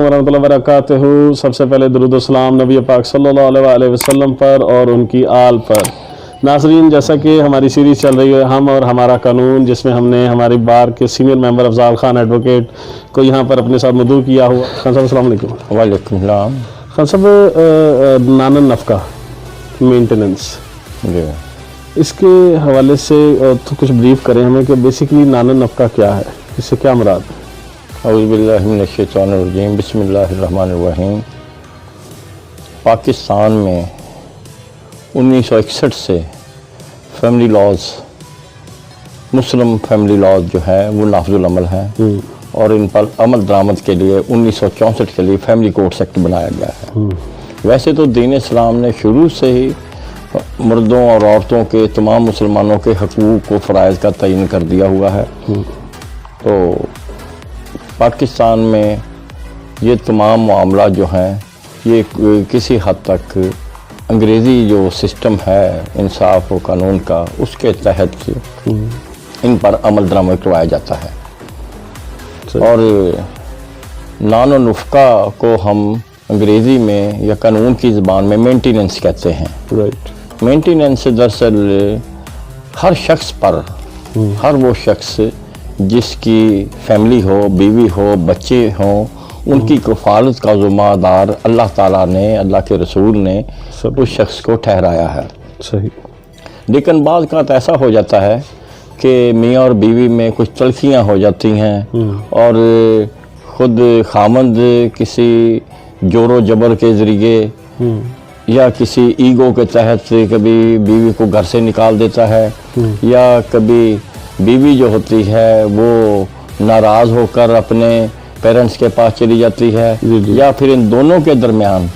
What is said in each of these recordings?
वरहमतुल्लाहि वबरकातुहू। सबसे पहले दुरूद व सलाम नबी पाक सल्लल्लाहु अलैहि वसल्लम पर और उनकी आल पर। नाज़रीन, जैसा कि हमारी सीरीज़ चल रही है हम और हमारा कानून, जिसमें हमने हमारी बार के senior member Afzal Khan advocate को यहाँ पर अपने साथ मदऊ किया हुआ। खान साहब अस्सलाम वालेकुम। वालेकुम सलाम। खान साहब, नानन नफ़का मेंटेनेंस, इसके हवाले से तो कुछ ब्रीफ करें हमें कि बेसिकली नानन नफ़का क्या है, इससे क्या मुराद है? औज़ुबिल्लाहि मिनश्शैतानिर्रजीम, बिस्मिल्लाहिर्रहमानिर्रहीम। पाकिस्तान में 1961 से family laws, Muslim family laws जो है वो नाफिजुल अमल हैं और इन पर अमल दरामद के लिए 1964 के लिए फैमिली कोर्ट्स एक्ट बनाया गया है। वैसे तो दीन इस्लाम ने शुरू से ही मर्दों और औरतों के, तमाम मुसलमानों के हकूक़ व फ़राइज़ का तयन कर दिया हुआ है। तो पाकिस्तान में ये तमाम मामला जो हैं ये किसी हद तक अंग्रेज़ी जो सिस्टम है इंसाफ व कानून का, उसके तहत इन पर अमल दरामद करवाया जाता है। और नानो नुफ़्का को हम अंग्रेज़ी में या कानून की ज़बान में मेंटेनेंस कहते हैं। राइट। मेंटेनेंस दरअसल हर शख्स पर, हर वो शख्स जिसकी फैमिली हो, बीवी हो, बच्चे हों, उनकी कफ़ालत का ज़िम्मेदार अल्लाह ताला ने, अल्लाह के रसूल ने उस शख्स को ठहराया है। सही। लेकिन बाज़ का ऐसा हो जाता है कि मियाँ और बीवी में कुछ तलखियाँ हो जाती हैं और ख़ुद खामंद किसी जोरो जबर के ज़रिए या किसी ईगो के तहत कभी बीवी को घर से निकाल देता है, या कभी बीवी जो होती है वो नाराज़ होकर अपने पेरेंट्स के पास चली जाती है, या फिर इन दोनों के दरमियान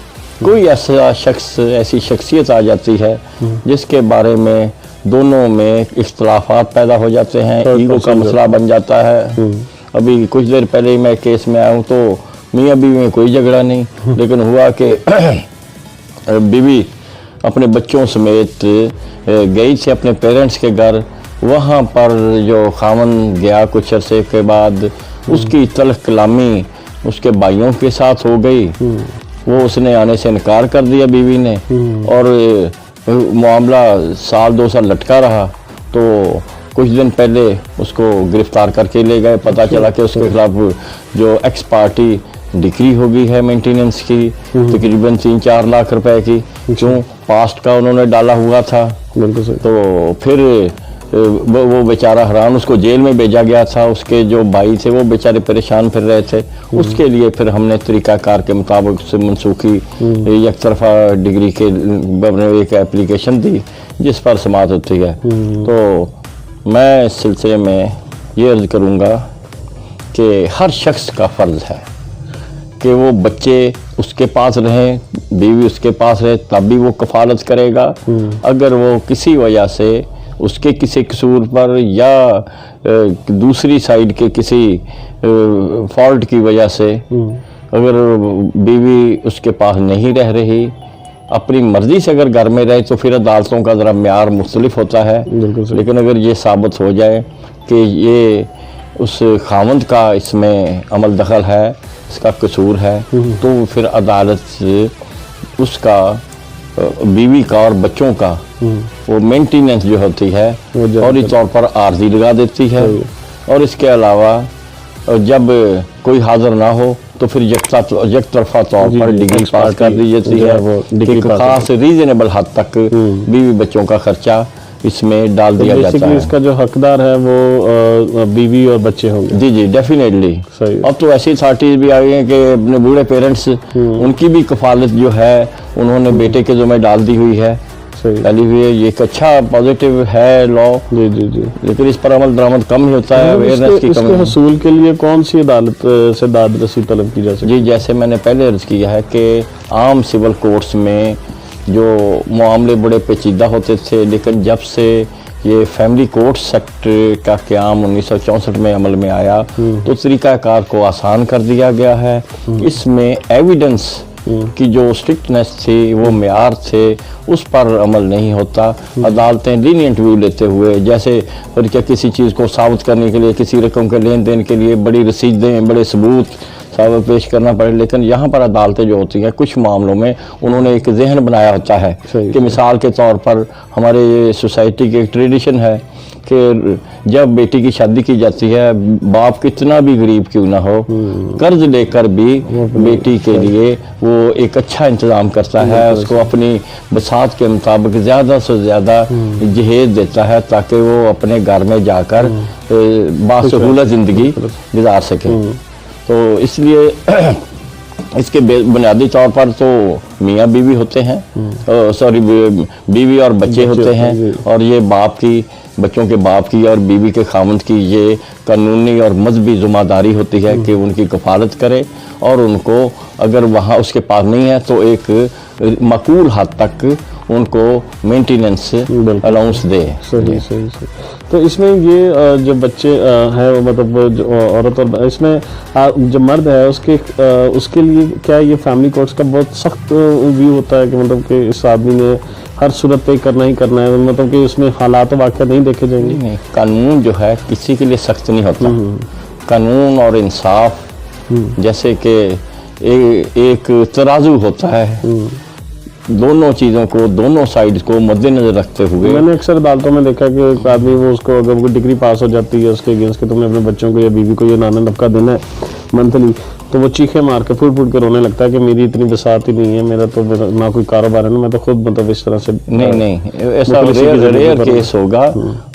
कोई ऐसा शख्स, ऐसी शख्सियत आ जाती है जिसके बारे में दोनों में इख्तलाफात पैदा हो जाते हैं, ईगो का मसला बन जाता है। अभी कुछ देर पहले ही मैं केस में आया हूँ, तो मियाँ बीवी में कोई झगड़ा नहीं, लेकिन हुआ कि बीवी अपने बच्चों समेत गई थी अपने पेरेंट्स के घर। वहाँ पर जो खामन गया कुछ अरसे के बाद, उसकी तल्ख कलामी उसके भाइयों के साथ हो गई। वो उसने आने से इनकार कर दिया बीवी ने, और मामला साल 2 साल लटका रहा। तो कुछ दिन पहले उसको गिरफ्तार करके ले गए। पता चला कि उसके खिलाफ जो एक्स पार्टी डिक्री हो गई है मेंटेनेंस की, तकरीबन 3-4 लाख रुपए की, क्यों पास्ट का उन्होंने डाला हुआ था। तो फिर वो बेचारा हैरान, उसको जेल में भेजा गया था। उसके जो भाई थे वो बेचारे परेशान फिर रहे थे। उसके लिए फिर हमने तरीक़ाकार के मुताबिक से मनसूखी एक तरफा डिग्री के एक एप्लीकेशन दी जिस पर समाअत होती है। तो मैं इस सिलसिले में ये अर्ज़ करूँगा कि हर शख्स का फ़र्ज़ है कि वो बच्चे उसके पास रहें, बीवी उसके पास रहे, तब भी वो कफ़ालत करेगा। अगर वो किसी वजह से उसके किसी कसूर पर या दूसरी साइड के किसी फॉल्ट की वजह से अगर बीवी उसके पास नहीं रह रही, अपनी मर्ज़ी से अगर घर में रहे, तो फिर अदालतों का ज़रा म्यार मुख्तलिफ होता है। लेकिन अगर ये साबित हो जाए कि ये उस खामंद का इसमें अमल दखल है, इसका कसूर है, तो फिर अदालत उसका, बीवी का और बच्चों का वो मेंटेनेंस जो होती है फौरी तौर पर आर्जी लगा देती है। और इसके अलावा जब कोई हाजिर ना हो तो फिर एक तरफा तौर पर डिग्री पास कर दी जाती है। एक खास रीजनेबल हद तक बीवी बच्चों का खर्चा इसमें डाल दिया जाता है। इसका जो हकदार है वो बीवी और बच्चे होंगे। जी जी, डेफिनेटली। अब तो ऐसी अथॉरिटीज भी आ गई हैं कि अपने बूढ़े पेरेंट्स, उनकी भी कफालत जो है उन्होंने बेटे के ज़िम्मे डाल दी हुई है, डाली हुई है। ये एक अच्छा पॉजिटिव है लॉ। जी जी जी। लेकिन इस पर अमल दरामद कम ही होता है, अवेयरनेस की कमी। हसूल के लिए कौन सी अदालत से दाद रसी तलब की जा सकती है? जी, जैसे मैंने पहले अर्ज़ किया है कि आम सिविल कोर्ट्स में जो मामले बड़े पेचीदा होते थे, लेकिन जब से ये फैमिली कोर्ट्स एक्ट का क़याम 1964 में अमल में आया तो तरीक़ाकार को आसान कर दिया गया है। इसमें एविडेंस की जो स्ट्रिक्टनेस थी, वो मेयार थे, उस पर अमल नहीं होता। अदालतें लीनियंट व्यू लेते हुए, जैसे फिर क्या किसी चीज़ को साबित करने के लिए, किसी रकम के लेन देन के लिए बड़ी रसीदें, बड़े सबूत साबित पेश करना पड़े। लेकिन यहाँ पर अदालतें जो होती हैं कुछ मामलों में उन्होंने एक जहन बनाया होता है कि मिसाल के तौर पर हमारे सोसाइटी की एक ट्रेडिशन है कि जब बेटी की शादी की जाती है, बाप कितना भी गरीब क्यों ना हो, कर्ज लेकर भी बेटी के लिए वो एक अच्छा इंतज़ाम करता है, उसको अपनी बसात के मुताबिक ज़्यादा से ज़्यादा जहेज देता है ताकि वो अपने घर में जाकर बासहूलत ज़िंदगी गुजार सके। तो इसलिए इसके बुनियादी तौर पर तो मियाँ बीवी होते हैं, सॉरी बीवी और बच्चे होते हैं, और ये बाप की, बच्चों के बाप की और बीवी के खामंद की ये कानूनी और मजहबी ज़िम्मेदारी होती है कि उनकी कफालत करे और उनको अगर वहाँ उसके पास नहीं है तो एक माकूल हद तक उनको मेंटेनेंस अलाउंस दे। सही। तो इसमें ये जो बच्चे हैं, मतलब जो औरत, और इसमें जो मर्द है उसके लिए क्या ये फैमिली कोर्ट्स का बहुत सख्त व्यू होता है कि मतलब कि इस आदमी ने हर सूरत पे करना ही करना है, मतलब कि उसमें हालात वाक़या नहीं देखे जाएंगे? नहीं, कानून जो है किसी के लिए सख्त नहीं होता। कानून और इंसाफ जैसे कि एक तराजू होता है, दोनों चीज़ों को, दोनों साइड को मद्देनजर रखते हुए। मैंने अक्सर अदालतों में देखा कि एक आदमी वो उसको अगर वो डिग्री पास हो जाती है उसके अगेंस्ट के तुमने अपने बच्चों को या बीवी को ये नाना नफका देना है मंथली, तो वो चीखे मार के फूट के रोने लगता है कि मेरी इतनी बसात ही नहीं है, मेरा तो ना कोई कारोबार है ना, मैं तो खुद मतलब इस तरह से। नहीं, ऐसा रेयर केस होगा।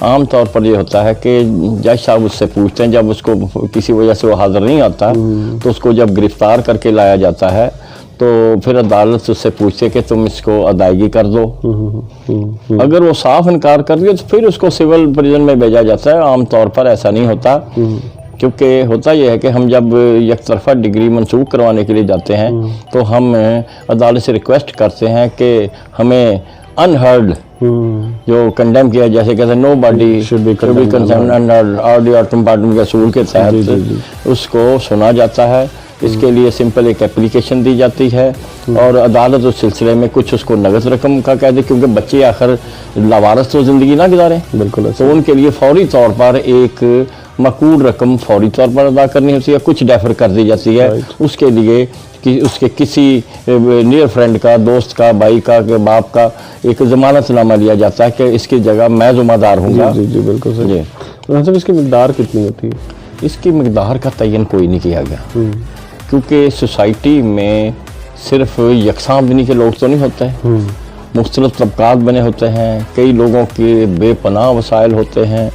आम तौर पर ये होता है कि जज साहब उससे पूछते हैं, जब उसको किसी वजह से वो हाजिर नहीं आता तो उसको जब गिरफ्तार करके लाया जाता है तो फिर अदालत उससे पूछते कि तुम इसको अदायगी कर दो। अगर वो साफ इनकार कर दिया तो फिर उसको सिविल प्रिजन में भेजा जाता है। आम तौर पर ऐसा नहीं होता, क्योंकि होता यह है कि हम जब एक तरफा डिग्री मंसूख करवाने के लिए जाते हैं तो हम अदालत से रिक्वेस्ट करते हैं कि हमें अनहर्ड जो कंडेम किया, जैसे कहते हैं नो बॉडी शुड बी कंसर्न अनहर्ड ऑडियो कंपार्टमेंट के असूल के तहत उसको सुना जाता है। इसके लिए सिंपल एक एप्लीकेशन दी जाती है और अदालत उस सिलसिले में कुछ उसको नगद रकम का कह दे, क्योंकि बच्चे आखिर लावारस तो ज़िंदगी ना गुजारें। बिल्कुल। तो उनके लिए फौरी तौर पर एक माकूल रकम फौरी तौर पर अदा करनी होती है, कुछ डेफर कर दी जाती है उसके लिए कि उसके किसी नियर फ्रेंड का, दोस्त का, भाई का, के बाप का एक ज़मानतनामा लिया जाता है कि इसकी जगह मैं ज़िम्मेदार हूँगा। जी बिल्कुल सही। तो इसकी मकदार कितनी होती है? इसकी मकदार का तयन कोई नहीं किया गया, क्योंकि सोसाइटी में सिर्फ यकसां आमदनी के लोग तो नहीं होते हैं, मुख्तलिफ तबकात बने होते हैं, कई लोगों के बेपनाह वसाइल होते हैं,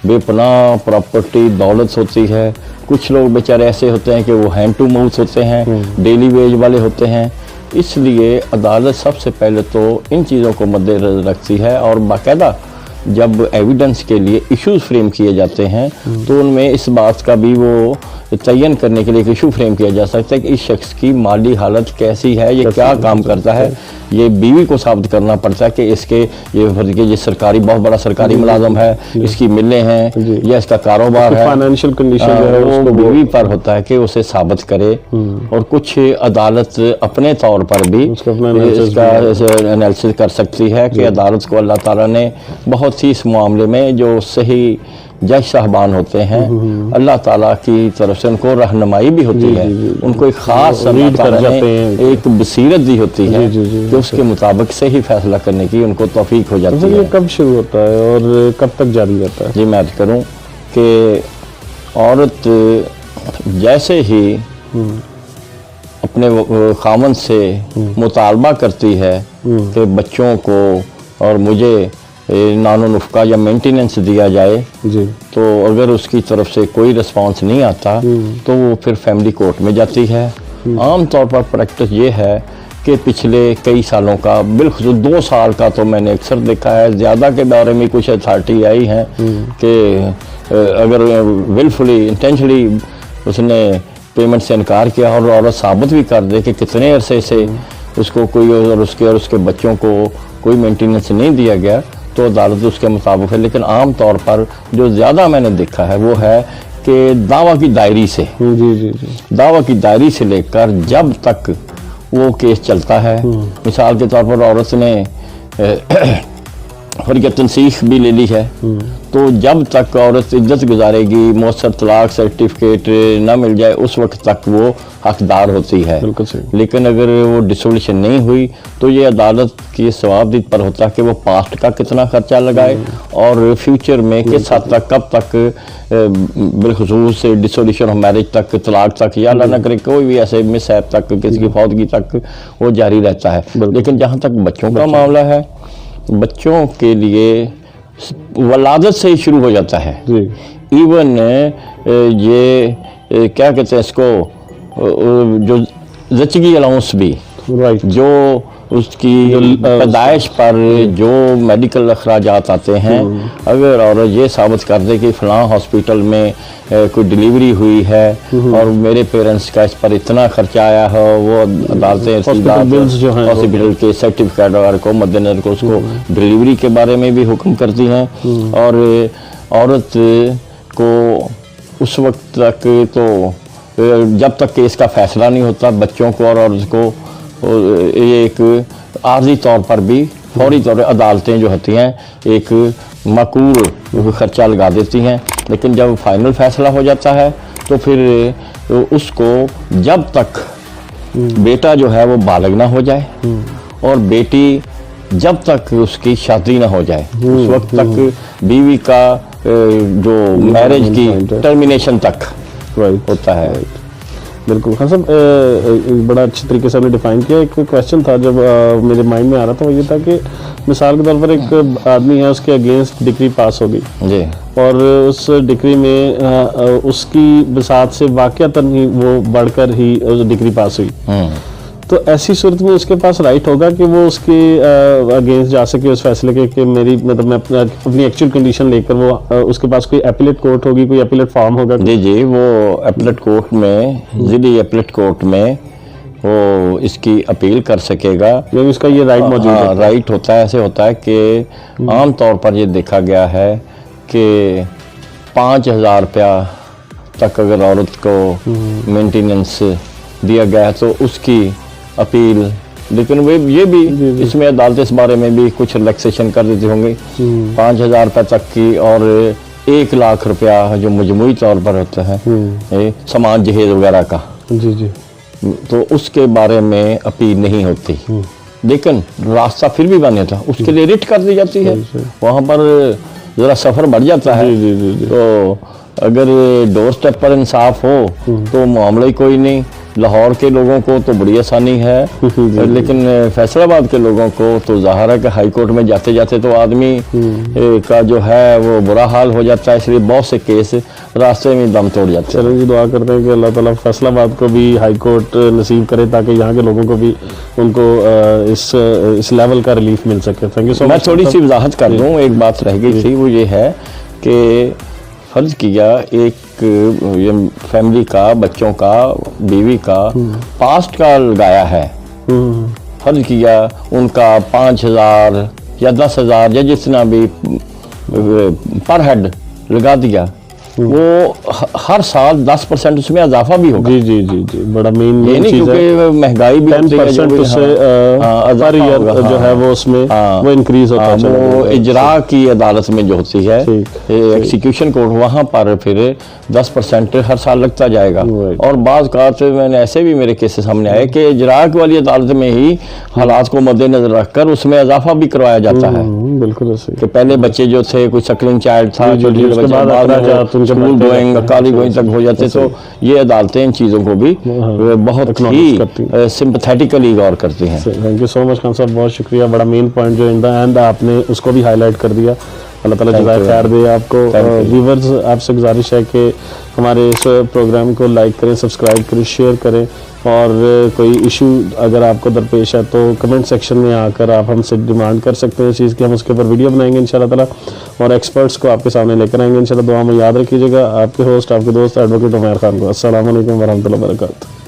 बेपनाह प्रॉपर्टी दौलत होती है, कुछ लोग बेचारे ऐसे होते हैं कि वो हैंड टू माउथ होते हैं, डेली वेज वाले होते हैं। इसलिए अदालत सबसे पहले तो इन चीज़ों को मद्देनजर रखती है और बाकायदा जब एविडेंस के लिए इश्यूज फ्रेम किए जाते हैं तो उनमें इस बात का भी वो तयन करने के लिए एक इशू फ्रेम किया जा सकता है कि इस शख्स की माली हालत कैसी है, ये क्या काम करता है। ये बीवी को साबित करना पड़ता है कि इसके ये सरकारी, बहुत बड़ा सरकारी मुलाजम है, इसकी मिलें हैं या इसका कारोबार है, फाइनेंशियल कंडीशन जो है वो बीवी पर होता है कि उसे साबित करे। और कुछ अदालत अपने तौर पर भी इसका एनालिसिस कर सकती है कि अदालत को अल्लाह ताला ने बहुत ही इस मामले में जो सही जज साहबान होते हैं अल्लाह ताला की तरफ से उनको रहनुमाई भी होती है, उनको एक खास एक बसीरत दी होती है कि उसके मुताबिक से ही फैसला करने की उनको तौफीक हो जाती है। ये कब शुरू होता है और कब तक जारी रहता है? जी मैं अर्ज करूँ कि औरत जैसे ही अपने खामन से मुतालबा करती है कि बच्चों को और मुझे नानो नुफ्का या मेंटेनेंस दिया जाए जी, तो अगर उसकी तरफ से कोई रिस्पांस नहीं आता तो वो फिर फैमिली कोर्ट में जाती है। आम तौर पर प्रैक्टिस ये है कि पिछले कई सालों का, बिल्कुल 2 साल का तो मैंने अक्सर देखा है, ज़्यादा के बारे में कुछ अथॉरिटी आई हैं कि अगर विलफुली इंटेंशनली उसने पेमेंट से इनकार किया और औरत साबित भी कर दे कि कितने अरसे से उसको कोई और उसके बच्चों को कोई मेंटेनेंस नहीं दिया गया तो अदालत उसके मुताबिक है। लेकिन आम तौर पर जो ज़्यादा मैंने देखा है वो है कि दावा की दायरी से दावा की दायरी से लेकर जब तक वो केस चलता है, मिसाल के तौर पर औरत ने फर्क तनसीख भी ले ली है तो जब तक औरत इज्जत गुजारेगी, मौसर तलाक सर्टिफिकेट ना मिल जाए, उस वक्त तक वो हकदार होती है। बिल्कुल सही। लेकिन अगर वो डिसोल्यूशन नहीं हुई तो ये अदालत की सवाबदीद पर होता है कि वो पास्ट का कितना खर्चा लगाए और फ्यूचर में किस हद तक, कब तक, बिलखुसूस डिसोल्यूशन ऑफ मैरिज तक, तलाक तक, या अल्लाह न करे कोई भी ऐसे मिसहैप तक, किसी की फौतगी तक वो जारी रहता है। लेकिन जहाँ तक बच्चों का मामला है, बच्चों के लिए वलादत से ही शुरू हो जाता है। इवन ये क्या कहते हैं इसको, जो ज़चगी अलाउंस भी, जो उसकी पैदाइश पर जो मेडिकल अखराजात आते हैं, अगर औरत ये साबित कर दे कि फ़लाँ हॉस्पिटल में कोई डिलीवरी हुई है और मेरे पेरेंट्स का इस पर इतना खर्चा आया है, वो अदालतें हॉस्पिटल के सर्टिफिकेट वगैरह को मद्देनजर को उसको डिलीवरी के बारे में भी हुक्म करती हैं। और औरत को उस वक्त तक, तो जब तक केस का फैसला नहीं होता, बच्चों को और औरत को ये एक आर्जी तौर पर भी फौरी तौर पर अदालतें जो होती हैं एक माकूल खर्चा लगा देती हैं। लेकिन जब फाइनल फैसला हो जाता है तो फिर उसको जब तक बेटा जो है वो बालिग ना हो जाए और बेटी जब तक उसकी शादी ना हो जाए, उस वक्त तक बीवी का जो मैरिज की टर्मिनेशन तक होता है। बिल्कुल खान साहब, बड़ा अच्छी तरीके से आपने डिफाइन किया। एक क्वेश्चन था जब मेरे माइंड में आ रहा था, वो ये था कि मिसाल के तौर पर एक आदमी है, उसके अगेंस्ट डिक्री पास होगी जी, और उस डिक्री में उसकी बिसात से वाक़यातन ही वो बढ़कर ही उस डिक्री पास हुई, तो ऐसी सूरत में उसके पास राइट होगा कि वो उसके अगेंस्ट जा सके उस फैसले के कि मेरी मतलब मैं अपनी एक्चुअल कंडीशन लेकर वो उसके पास कोई एपिलेट कोर्ट होगी, कोई एपिलेट फॉर्म होगा? जी, वो एपिलेट कोर्ट में, ज़िली एपिलेट कोर्ट में वो इसकी अपील कर सकेगा। यानी उसका ये राइट मौजूद है? राइट होता है। ऐसे होता है कि आम तौर पर ये देखा गया है कि 5,000 रुपया तक अगर औरत को मेंटेनेंस दिया गया है तो उसकी अपील, लेकिन वे ये भी इसमें अदालत इस बारे में भी कुछ रिलैक्सेशन कर देती होंगी 5,000 रुपये तक की, और 1 लाख रुपया जो मजमूई तौर पर होता है समाज जहेज वगैरह का, जी, तो उसके बारे में अपील नहीं होती। लेकिन रास्ता फिर भी बन जाता, उसके लिए रिट कर दी जाती है, वहाँ पर ज़रा सफ़र बढ़ जाता है। तो अगर डोर स्टेप पर इंसाफ हो तो मामला ही कोई नहीं। लाहौर के लोगों को तो बड़ी आसानी है, लेकिन फैसलाबाद के लोगों को तो ज़ाहिर है कि हाई कोर्ट में जाते जाते तो आदमी का जो है वो बुरा हाल हो जाता है, इसलिए बहुत से केस रास्ते में दम तोड़ जाते हैं। चलो जी, दुआ करते हैं कि अल्लाह ताला फैसलाबाद को भी हाई कोर्ट नसीब करे ताकि यहाँ के लोगों को भी उनको इस लेवल का रिलीफ मिल सके। Thank you so much. मैं थोड़ी सी वजाहत कर दूँ, एक बात रह गई थी, वो ये है कि फर्ज किया एक फैमिली का, बच्चों का, बीवी का पास्ट का लगाया है, फर्ज किया उनका 5,000 या 10,000 या जितना भी पर हेड लगा दिया, वो हर साल 10% उसमें इजाफा भी होगा। जी, बड़ा मेन चीज है, क्योंकि महंगाई भी 10% उससे पर ईयर जो है वो उसमें वो इंक्रीज होता है। वो इजरा की अदालत में जो होती है एक्सिक्यूशन कोर्ट, वहाँ पर फिर 10% हर साल लगता जाएगा। और बाज़ औक़ात मैंने ऐसे भी मेरे केसेस सामने आए कि इजरा वाली अदालत में ही हालात को मद्देनजर रखकर उसमें इजाफा भी करवाया जाता है। बिल्कुल ऐसे कि पहले बच्चे जो थे, कोई सकलिंग चाइल्ड था, स्कूल गोइंग, कॉलेज गोइंग तक हो जाते, तो ये अदालतें इन चीज़ों को भी बहुत ही सिंपैथेटिकली गौर करती हैं। Thank you so much Khan साहब, बहुत शुक्रिया। बड़ा मेन पॉइंट जो इन द एंड आपने उसको भी हाईलाइट कर दिया। अल्लाह ताला जज़ाए खैर दे आपको। व्यूअर्स, आपसे गुजारिश है कि हमारे इस प्रोग्राम को लाइक करें, सब्सक्राइब करें, शेयर करें, और कोई इशू अगर आपको दरपेश है तो कमेंट सेक्शन में आकर आप हमसे डिमांड कर सकते हैं इस चीज़ की। हम उसके ऊपर वीडियो बनाएंगे इंशाल्लाह ताला और एक्सपर्ट्स को आपके सामने लेकर आएंगे इंशाल्लाह। दुआ में याद रखिएगा। आपके होस्ट, आपके दोस्त एडवोकेट उमैर खान को। अस्सलाम वालेकुम वरहमतुल्लाहि वबरकातुहू।